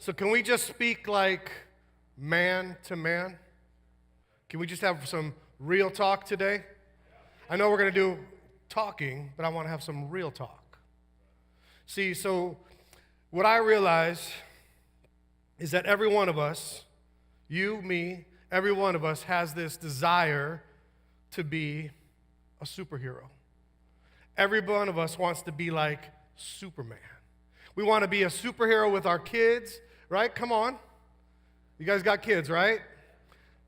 So can we just speak like man to man? Can we just have some real talk today? I know we're going to do talking, but I want to have some real talk. See, so what I realize is that every one of us, you, me, every one of us has this desire to be a superhero. Every one of us wants to be like Superman. We want to be a superhero with our kids, right? Come on. You guys got kids, right?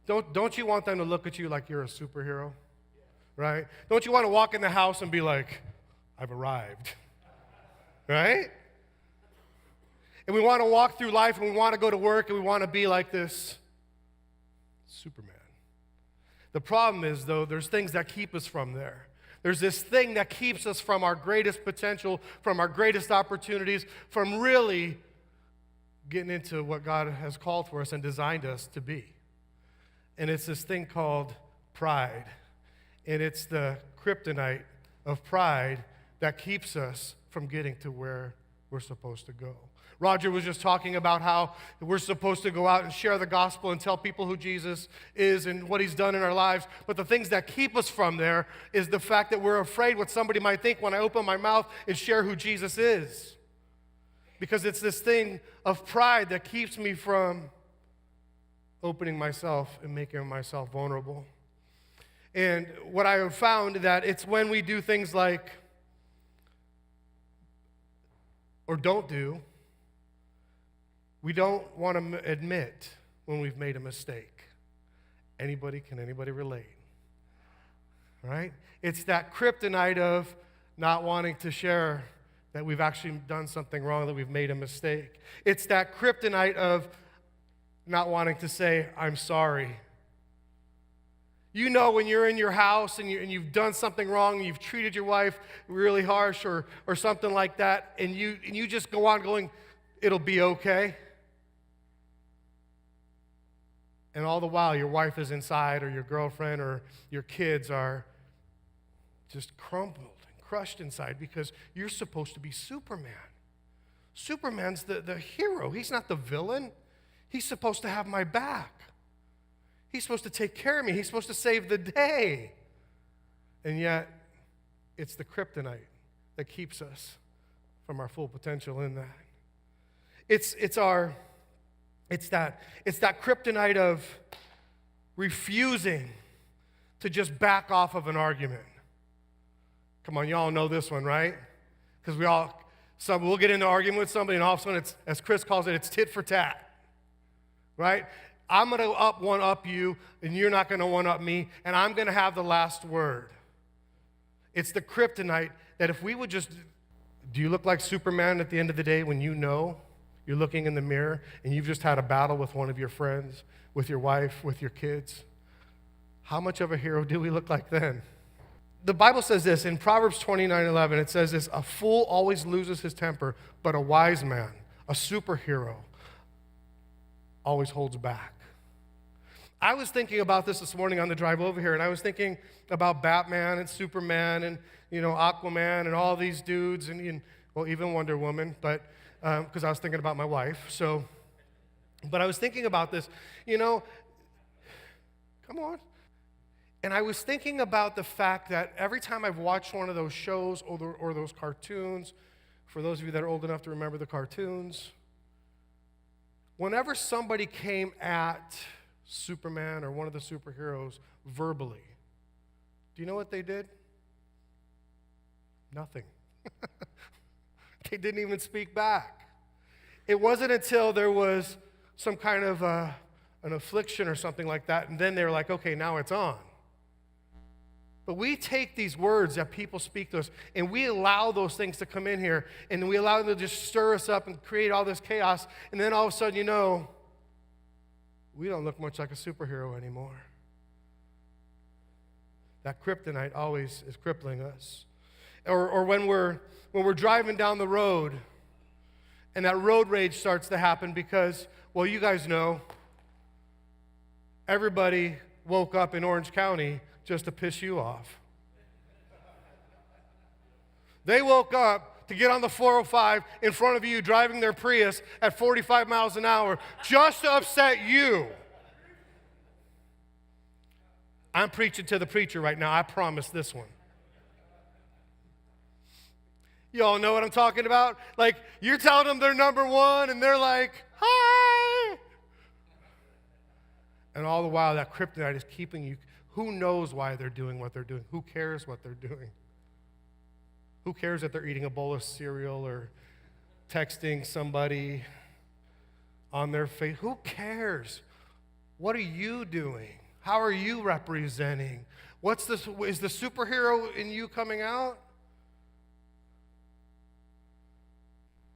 Don't you want them to look at you like you're a superhero? Right? Don't you want to walk in the house and be like, I've arrived? Right? And we want to walk through life and we want to go to work and we want to be like this Superman. The problem is, though, there's things that keep us from there. There's this thing that keeps us from our greatest potential, from our greatest opportunities, from really getting into what God has called for us and designed us to be. And it's this thing called pride. And it's the kryptonite of pride that keeps us from getting to where we're supposed to go. Roger was just talking about how we're supposed to go out and share the gospel and tell people who Jesus is and what he's done in our lives. But the things that keep us from there is the fact that we're afraid what somebody might think when I open my mouth and share who Jesus is. Because it's this thing of pride that keeps me from opening myself and making myself vulnerable. And what I have found that it's when we do things like, or don't do, we don't want to admit when we've made a mistake. Can anybody relate? Right? It's that kryptonite of not wanting to share that we've actually done something wrong, that we've made a mistake. It's that kryptonite of not wanting to say, I'm sorry. You know when you're in your house and you've done something wrong, and you've treated your wife really harsh or something like that, and you just go on going, it'll be okay. And all the while, your wife is inside, or your girlfriend, or your kids are just crumbled and crushed inside because you're supposed to be Superman. Superman's the hero. He's not the villain. He's supposed to have my back. He's supposed to take care of me. He's supposed to save the day. And yet, it's the kryptonite that keeps us from our full potential in that. It's that kryptonite of refusing to just back off of an argument. Come on, y'all know this one, right? Because we'll get into argument with somebody, and all of a sudden, as Chris calls it, it's tit for tat, right? I'm going to one-up you, and you're not going to one-up me, and I'm going to have the last word. It's the kryptonite that if we would just, do you look like Superman at the end of the day when you know you're looking in the mirror and you've just had a battle with one of your friends, with your wife, with your kids? How much of a hero do we look like then? The Bible says this, in Proverbs 29:11, it says this, a fool always loses his temper, but a wise man, a superhero, always holds back. I was thinking about this morning on the drive over here, and I was thinking about Batman and Superman and, Aquaman and all these dudes, and even Wonder Woman, but because I was thinking about my wife. But I was thinking about this, come on. And I was thinking about the fact that every time I've watched one of those shows or those cartoons, for those of you that are old enough to remember the cartoons, whenever somebody came at Superman or one of the superheroes verbally, do you know what they did? Nothing. They didn't even speak back. It wasn't until there was some kind of an affliction or something like that, and then they were like, okay, now it's on. But we take these words that people speak to us, and we allow those things to come in here, and we allow them to just stir us up and create all this chaos, and then all of a sudden, we don't look much like a superhero anymore. That kryptonite always is crippling us. Or when we're driving down the road, and that road rage starts to happen because, well, you guys know, everybody woke up in Orange County just to piss you off. They woke up to get on the 405 in front of you driving their Prius at 45 miles an hour just to upset you. I'm preaching to the preacher right now. I promise this one. You all know what I'm talking about? Like, you're telling them they're number one, and they're like, hi. And all the while, that kryptonite is keeping you. Who knows why they're doing what they're doing? Who cares what they're doing? Who cares that they're eating a bowl of cereal or texting somebody on their face? Who cares? What are you doing? How are you representing? What's this? Is the superhero in you coming out?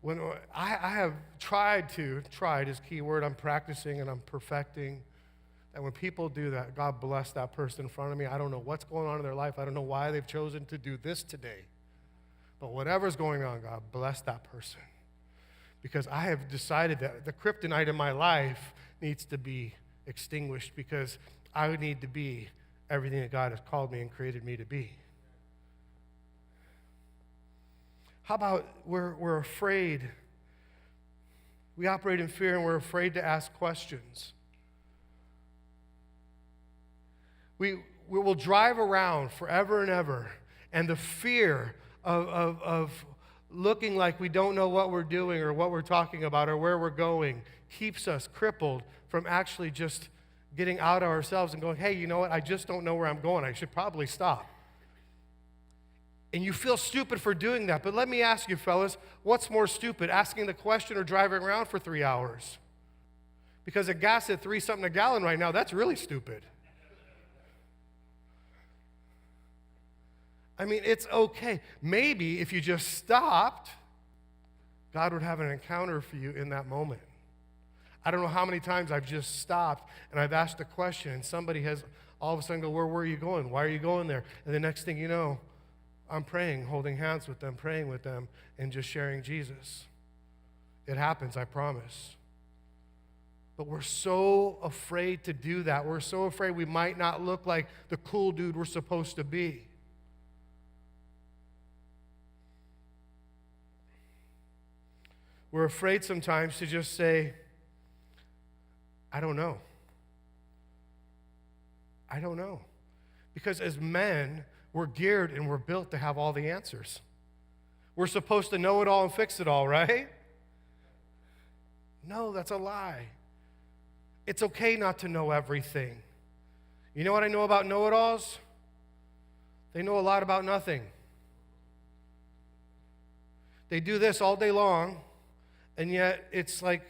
When I have tried is key word, I'm practicing and I'm perfecting. And when people do that, God bless that person in front of me. I don't know what's going on in their life. I don't know why they've chosen to do this today. But whatever's going on, God bless that person. Because I have decided that the kryptonite in my life needs to be extinguished because I need to be everything that God has called me and created me to be. How about we're afraid? We operate in fear and we're afraid to ask questions. We will drive around forever and ever, and the fear of looking like we don't know what we're doing or what we're talking about or where we're going keeps us crippled from actually just getting out of ourselves and going, hey, you know what? I just don't know where I'm going. I should probably stop. And you feel stupid for doing that. But let me ask you, fellas, what's more stupid, asking the question or driving around for 3 hours? Because the gas at 3 something a gallon right now, that's really stupid. I mean, it's okay. Maybe if you just stopped, God would have an encounter for you in that moment. I don't know how many times I've just stopped and I've asked a question and somebody has all of a sudden go, where were you going? Why are you going there? And the next thing you know, I'm praying, holding hands with them, praying with them, and just sharing Jesus. It happens, I promise. But we're so afraid to do that. We're so afraid we might not look like the cool dude we're supposed to be. We're afraid sometimes to just say, I don't know. I don't know. Because as men, we're geared and we're built to have all the answers. We're supposed to know it all and fix it all, right? No, that's a lie. It's okay not to know everything. You know what I know about know-it-alls? They know a lot about nothing. They do this all day long, and yet it's like,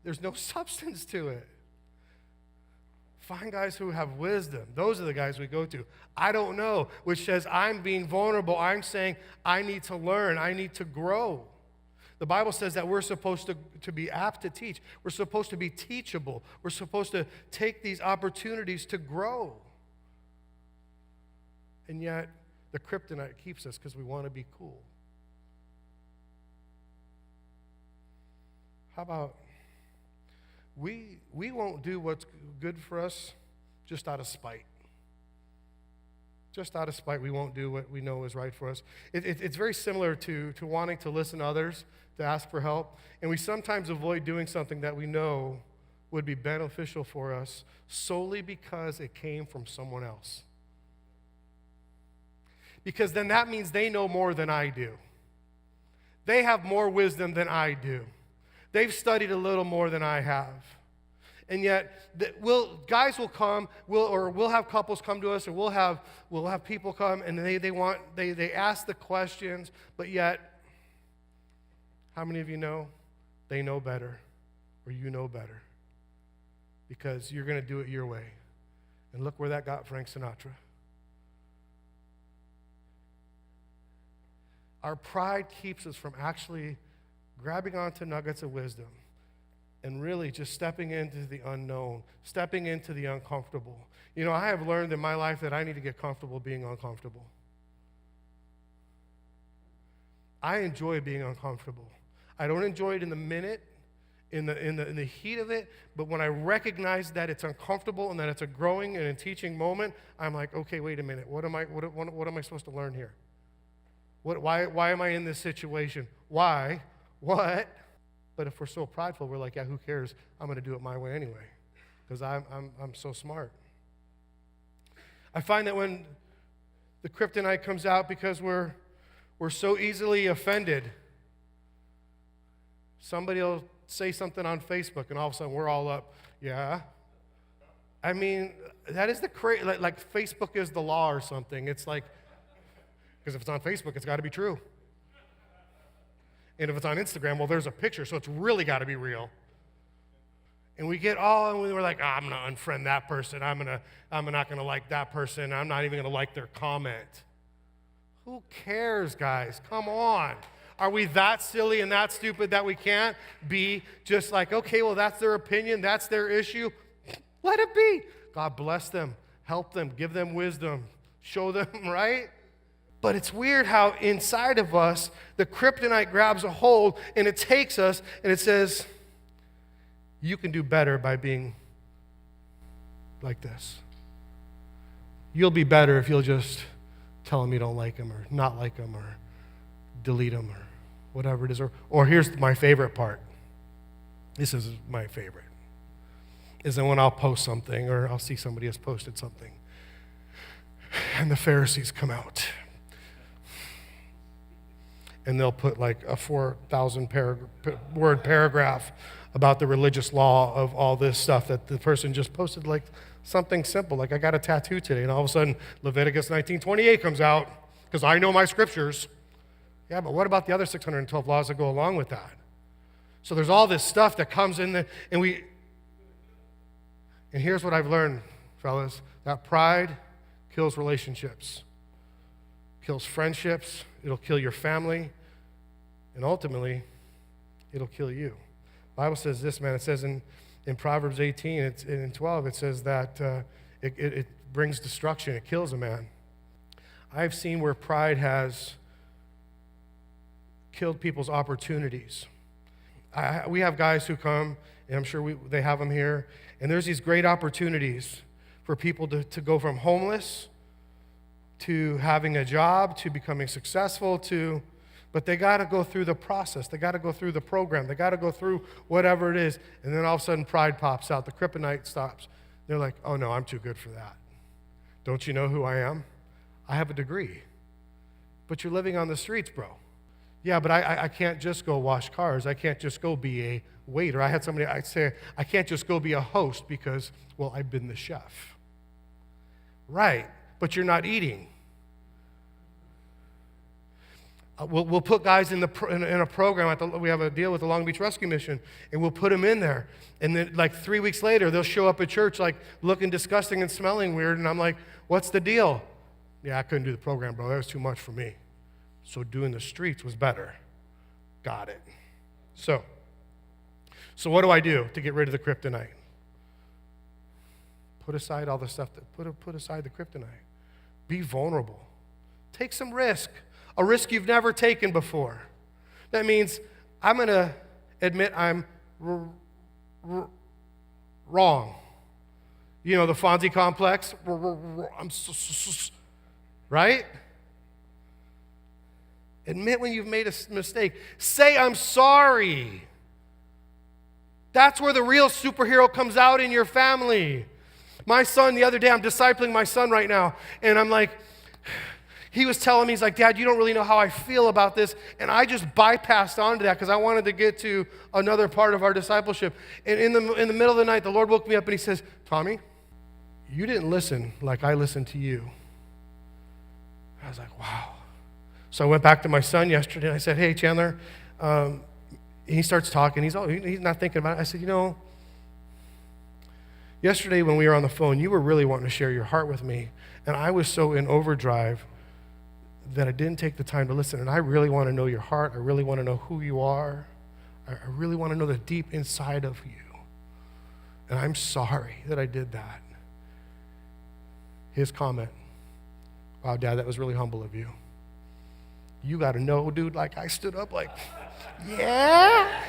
there's no substance to it. Find guys who have wisdom. Those are the guys we go to. I don't know, which says I'm being vulnerable. I'm saying I need to learn. I need to grow. The Bible says that we're supposed to be apt to teach. We're supposed to be teachable. We're supposed to take these opportunities to grow. And yet, the kryptonite keeps us because we want to be cool. How about we won't do what's good for us just out of spite. Just out of spite, we won't do what we know is right for us. It's very similar to wanting to listen to others, to ask for help. And we sometimes avoid doing something that we know would be beneficial for us solely because it came from someone else. Because then that means they know more than I do. They have more wisdom than I do. They've studied a little more than I have. And yet, guys will come, we'll have couples come to us, or we'll have people come, and they ask the questions, but yet, how many of you know they know better, or you know better? Because you're going to do it your way. And look where that got Frank Sinatra. Our pride keeps us from actually grabbing onto nuggets of wisdom and really just stepping into the unknown, stepping into the uncomfortable. You know, I have learned in my life that I need to get comfortable being uncomfortable. I enjoy being uncomfortable. I don't enjoy it in the minute, in the heat of it, but when I recognize that it's uncomfortable and that it's a growing and a teaching moment, I'm like, okay, wait a minute, what am I supposed to learn here? Why am I in this situation? Why? What? But if we're so prideful, we're like, yeah, who cares? I'm going to do it my way anyway because I'm so smart. I find that when the kryptonite comes out because we're so easily offended, somebody will say something on Facebook and all of a sudden we're all up, yeah. I mean, that is the crazy, like Facebook is the law or something. It's like, because if it's on Facebook, it's got to be true. And if it's on Instagram, well, there's a picture, so it's really got to be real. And we get all, and we're like, I'm going to unfriend that person. I'm not going to like that person. I'm not even going to like their comment. Who cares, guys? Come on. Are we that silly and that stupid that we can't be just like, okay, well, that's their opinion. That's their issue. Let it be. God bless them. Help them. Give them wisdom. Show them, right? But it's weird how inside of us, the kryptonite grabs a hold and it takes us and it says, you can do better by being like this. You'll be better if you'll just tell them you don't like them or not like them or delete them or whatever it is. Or here's my favorite part. This is my favorite. Is that when I'll post something or I'll see somebody has posted something and the Pharisees come out. And they'll put like a 4,000 word paragraph about the religious law of all this stuff that the person just posted, like something simple, like I got a tattoo today, and all of a sudden Leviticus 19:28 comes out because I know my scriptures. Yeah, but what about the other 612 laws that go along with that? So there's all this stuff that comes in, and here's what I've learned, fellas, that pride kills relationships, kills friendships, it'll kill your family, and ultimately, it'll kill you. The Bible says this, man. It says in Proverbs 18 and 12, it says that it brings destruction. It kills a man. I've seen where pride has killed people's opportunities. We have guys who come, and I'm sure they have them here, and there's these great opportunities for people to go from homeless to having a job, to becoming successful, but they got to go through the process. They got to go through the program. They got to go through whatever it is. And then all of a sudden, pride pops out. The kryptonite stops. They're like, oh, no, I'm too good for that. Don't you know who I am? I have a degree. But you're living on the streets, bro. Yeah, but I can't just go wash cars. I can't just go be a waiter. I had somebody, I'd say, I can't just go be a host because, well, I've been the chef. Right, but you're not eating. We'll put guys in a program. We have a deal with the Long Beach Rescue Mission, and we'll put them in there. And then, like 3 weeks later, they'll show up at church, like looking disgusting and smelling weird. And I'm like, "What's the deal?" Yeah, I couldn't do the program, bro. That was too much for me. So doing the streets was better. Got it. So what do I do to get rid of the kryptonite? Put aside all the stuff put aside the kryptonite. Be vulnerable. Take some risk. A risk you've never taken before. That means I'm going to admit I'm wrong. You know, the Fonzie complex. I'm right? Admit when you've made a mistake. Say, I'm sorry. That's where the real superhero comes out in your family. My son, the other day, I'm discipling my son right now, and I'm like, he was telling me, he's like, Dad, you don't really know how I feel about this. And I just bypassed onto that because I wanted to get to another part of our discipleship. And in the middle of the night, the Lord woke me up and he says, Tommy, you didn't listen like I listened to you. I was like, wow. So I went back to my son yesterday and I said, hey, Chandler. He starts talking. He's not thinking about it. I said, you know, yesterday when we were on the phone, you were really wanting to share your heart with me. And I was so in overdrive that I didn't take the time to listen. And I really want to know your heart. I really want to know who you are. I really want to know the deep inside of you. And I'm sorry that I did that. His comment, wow, Dad, that was really humble of you. You got to know, dude, like I stood up like, yeah.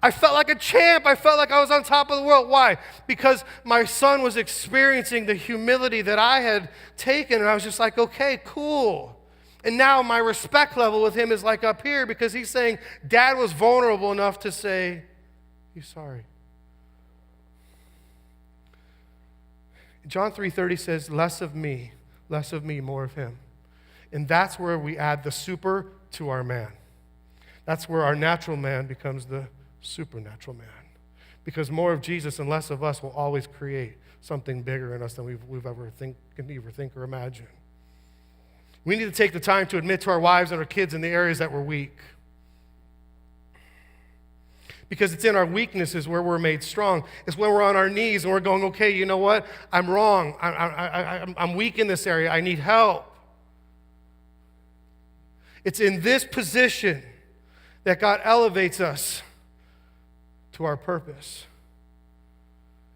I felt like a champ. I felt like I was on top of the world. Why? Because my son was experiencing the humility that I had taken, and I was just like, okay, cool. And now my respect level with him is like up here because he's saying dad was vulnerable enough to say, he's sorry. John 3:30 says, less of me, more of him. And that's where we add the super to our man. That's where our natural man becomes the supernatural man. Because more of Jesus and less of us will always create something bigger in us than we've ever think or imagine. We need to take the time to admit to our wives and our kids in the areas that we're weak. Because it's in our weaknesses where we're made strong. It's when we're on our knees and we're going, okay, you know what? I'm wrong. I'm weak in this area. I need help. It's in this position that God elevates us to our purpose.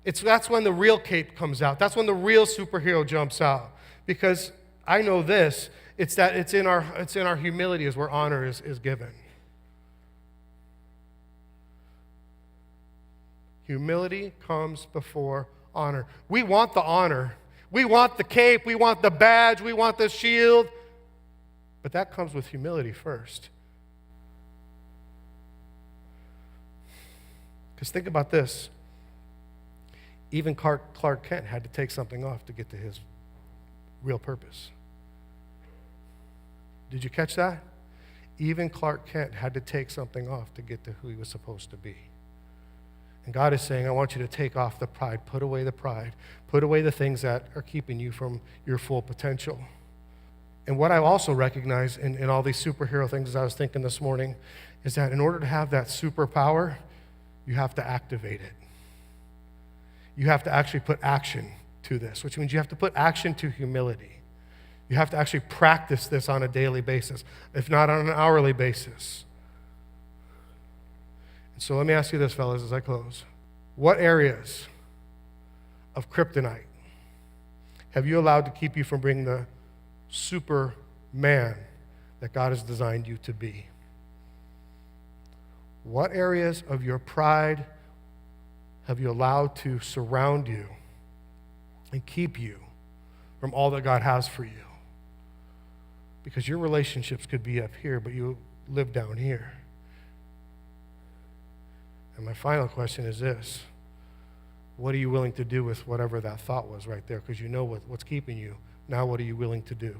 That's when the real cape comes out. That's when the real superhero jumps out. Because I know this, it's in our humility is where honor is given. Humility comes before honor. We want the honor. We want the cape. We want the badge. We want the shield. But that comes with humility first. Because think about this. Even Clark Kent had to take something off to get to his real purpose. Did you catch that? Even Clark Kent had to take something off to get to who he was supposed to be. And God is saying, I want you to take off the pride. Put away the pride. Put away the things that are keeping you from your full potential. And what I also recognize in all these superhero things, as I was thinking this morning, is that in order to have that superpower, you have to activate it. You have to actually put action to this, which means you have to put action to humility. You have to actually practice this on a daily basis, if not on an hourly basis. And so let me ask you this, fellas, as I close. What areas of kryptonite have you allowed to keep you from being the Superman that God has designed you to be? What areas of your pride have you allowed to surround you and keep you from all that God has for you? Because your relationships could be up here, but you live down here. And my final question is this. What are you willing to do with whatever that thought was right there? Because you know what's keeping you. Now what are you willing to do?